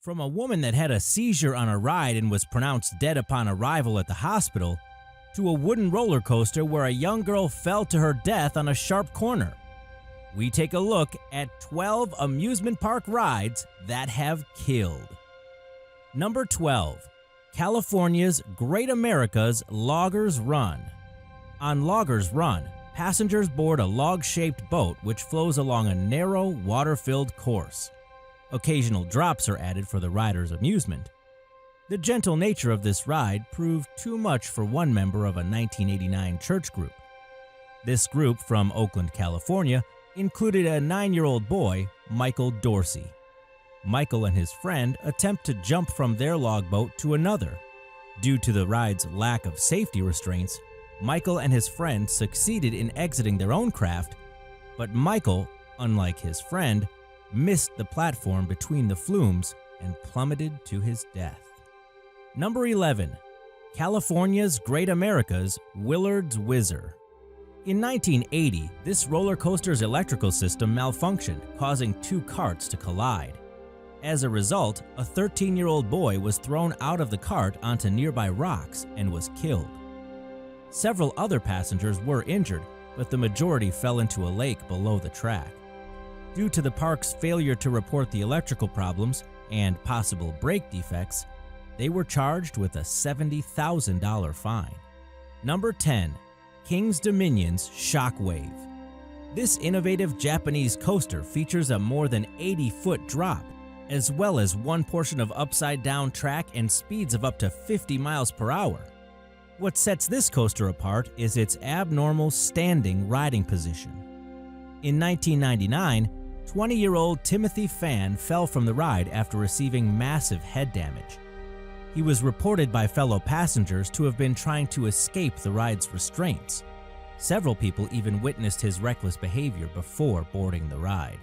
From a woman that had a seizure on a ride and was pronounced dead upon arrival at the hospital, to a wooden roller coaster where a young girl fell to her death on a sharp corner. We take a look at 12 amusement park rides that have killed. Number 12. California's Great America's Loggers Run. On Loggers Run, passengers board a log-shaped boat which flows along a narrow, water-filled course. Occasional drops are added for the rider's amusement. The gentle nature of this ride proved too much for one member of a 1989 church group. This group from Oakland, California, included a 9-year-old boy, Michael Dorsey. Michael and his friend attempt to jump from their logboat to another. Due to the ride's lack of safety restraints, Michael and his friend succeeded in exiting their own craft, but Michael, unlike his friend, missed the platform between the flumes and plummeted to his death. Number 11. California's Great America's Willard's Whizzer. In 1980, this roller coaster's electrical system malfunctioned, causing 2 carts to collide. As a result, a 13-year-old boy was thrown out of the cart onto nearby rocks and was killed. Several other passengers were injured, but the majority fell into a lake below the track. Due to the park's failure to report the electrical problems and possible brake defects, they were charged with a $70,000 fine. Number 10. King's Dominion's SHOCKWAVE. This innovative Japanese coaster features a more than 80-foot drop, as well as one portion of upside-down track and speeds of up to 50 miles per hour. What sets this coaster apart is its abnormal standing riding position. In 1999, 20-year-old Timothy Fan fell from the ride after receiving massive head damage. He was reported by fellow passengers to have been trying to escape the ride's restraints. Several people even witnessed his reckless behavior before boarding the ride.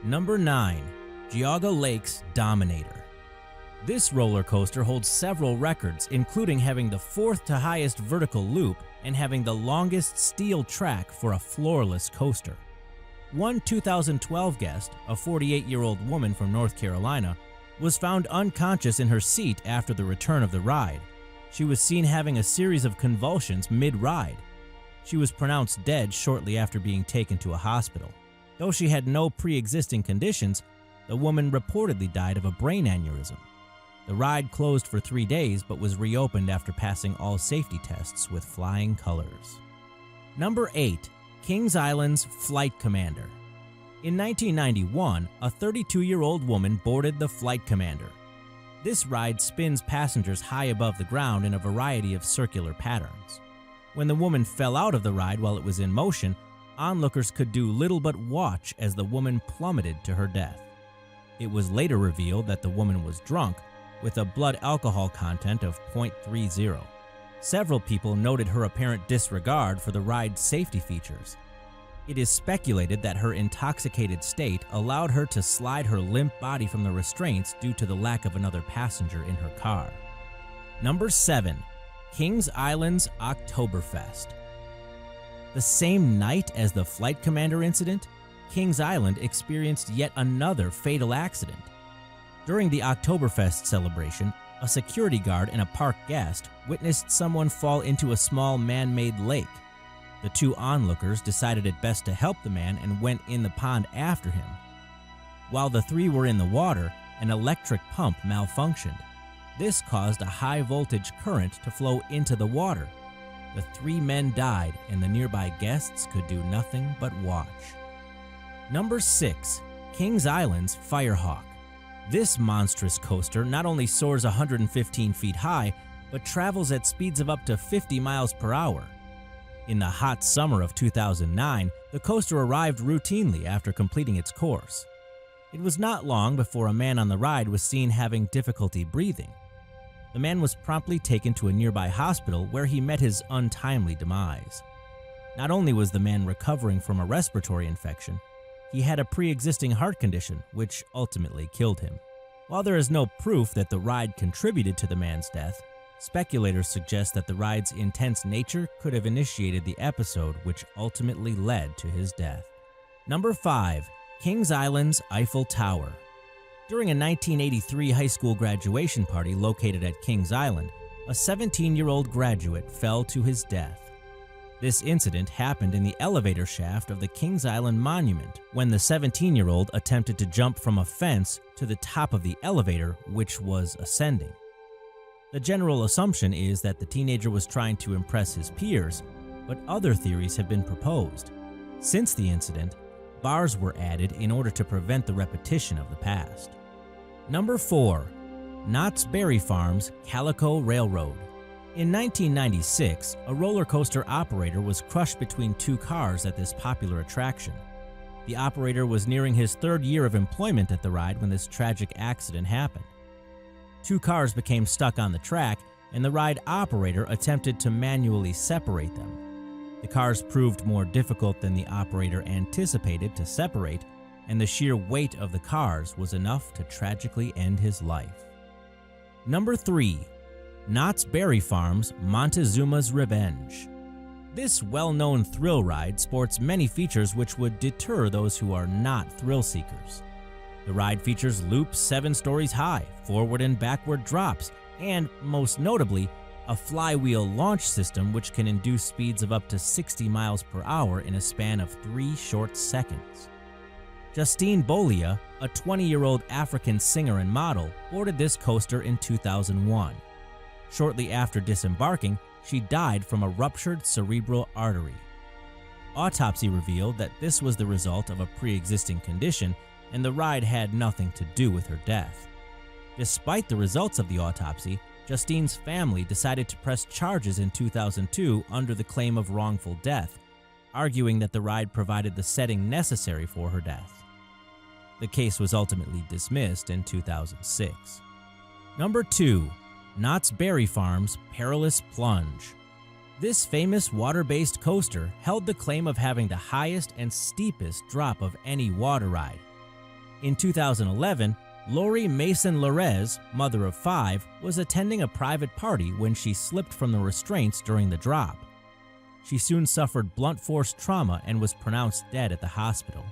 Number 9. Geauga Lake's Dominator. This roller coaster holds several records, including having the 4th to highest vertical loop and having the longest steel track for a floorless coaster. One 2012 guest, a 48-year-old woman from North Carolina, was found unconscious in her seat after the return of the ride. She was seen having a series of convulsions mid-ride. She was pronounced dead shortly after being taken to a hospital. Though she had no pre-existing conditions, the woman reportedly died of a brain aneurysm. The ride closed for 3 days but was reopened after passing all safety tests with flying colors. Number 8. Kings Island's Flight Commander. In 1991, a 32-year-old woman boarded the Flight Commander. This ride spins passengers high above the ground in a variety of circular patterns. When the woman fell out of the ride while it was in motion, onlookers could do little but watch as the woman plummeted to her death. It was later revealed that the woman was drunk, with a blood alcohol content of 0.30. Several people noted her apparent disregard for the ride's safety features. It is speculated that her intoxicated state allowed her to slide her limp body from the restraints due to the lack of another passenger in her car. Number 7. Kings Island's OKTOBERFEST. The same night as the Flight Commander incident, Kings Island experienced yet another fatal accident. During the Oktoberfest celebration, a security guard and a park guest witnessed someone fall into a small man-made lake. The 2 onlookers decided it best to help the man and went in the pond after him. While the 3 were in the water, an electric pump malfunctioned. This caused a high-voltage current to flow into the water. The 3 men died, and the nearby guests could do nothing but watch. Number 6. Kings Island's FIREHAWK. This monstrous coaster not only soars 115 feet high, but travels at speeds of up to 50 miles per hour. In the hot summer of 2009, the coaster arrived routinely after completing its course. It was not long before a man on the ride was seen having difficulty breathing. The man was promptly taken to a nearby hospital where he met his untimely demise. Not only was the man recovering from a respiratory infection, he had a pre-existing heart condition which ultimately killed him. While there is no proof that the ride contributed to the man's death, speculators suggest that the ride's intense nature could have initiated the episode which ultimately led to his death. Number 5. Kings Island's Eiffel Tower. During a 1983 high school graduation party located at Kings Island, a 17-year-old graduate fell to his death. This incident happened in the elevator shaft of the Kings Island Monument when the 17-year-old attempted to jump from a fence to the top of the elevator, which was ascending. The general assumption is that the teenager was trying to impress his peers, but other theories have been proposed. Since the incident, bars were added in order to prevent the repetition of the past. Number 4. Knott's Berry Farm's Calico Railroad. In 1996, a roller coaster operator was crushed between two cars at this popular attraction. The operator was nearing his third year of employment at the ride when this tragic accident happened. Two cars became stuck on the track, and the ride operator attempted to manually separate them. The cars proved more difficult than the operator anticipated to separate, and the sheer weight of the cars was enough to tragically end his life. Number 3. Knott's Berry Farm's MONTEZOOMA'S Revenge. This well-known thrill ride sports many features which would deter those who are not thrill seekers. The ride features loops 7 stories high, forward and backward drops, and, most notably, a flywheel launch system which can induce speeds of up to 60 miles per hour in a span of 3 short seconds. Justine Bolia, a 20-year-old African singer and model, boarded this coaster in 2001. Shortly after disembarking, she died from a ruptured cerebral artery. Autopsy revealed that this was the result of a pre-existing condition, and the ride had nothing to do with her death. Despite the results of the autopsy, Justine's family decided to press charges in 2002 under the claim of wrongful death, arguing that the ride provided the setting necessary for her death. The case was ultimately dismissed in 2006. Number 2. Knott's Berry Farm's Perilous Plunge. This famous water-based coaster held the claim of having the highest and steepest drop of any water ride. In 2011, Lori Mason Larez, mother of 5, was attending a private party when she slipped from the restraints during the drop. She soon suffered blunt force trauma and was pronounced dead at the hospital.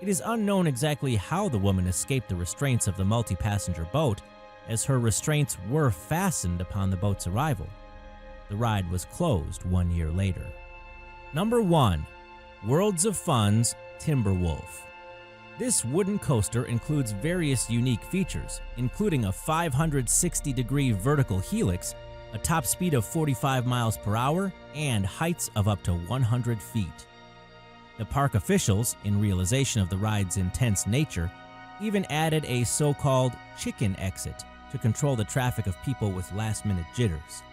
It is unknown exactly how the woman escaped the restraints of the multi-passenger boat, as her restraints were fastened upon the boat's arrival. The ride was closed 1 year later. Number 1. Worlds of Fun's Timberwolf. This wooden coaster includes various unique features, including a 560-degree vertical helix, a top speed of 45 miles per hour, and heights of up to 100 feet. The park officials, in realization of the ride's intense nature, even added a so-called chicken exit to control the traffic of people with last-minute jitters.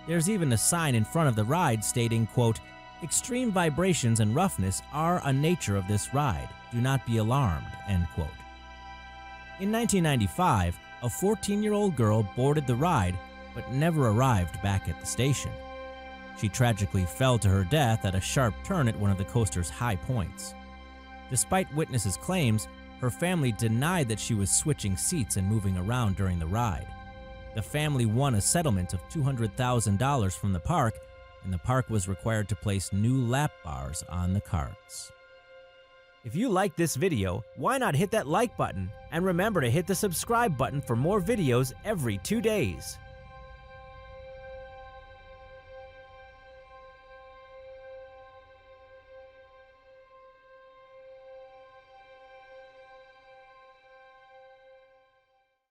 There's even a sign in front of the ride stating, quote, "Extreme vibrations and roughness are a nature of this ride. Do not be alarmed," end quote. In 1995, a 14-year-old girl boarded the ride but never arrived back at the station. She tragically fell to her death at a sharp turn at one of the coaster's high points. Despite witnesses' claims, her family denied that she was switching seats and moving around during the ride. The family won a settlement of $200,000 from the park, and the park was required to place new lap bars on the carts. If you like this video, why not hit that like button? And remember to hit the subscribe button for more videos every 2 days.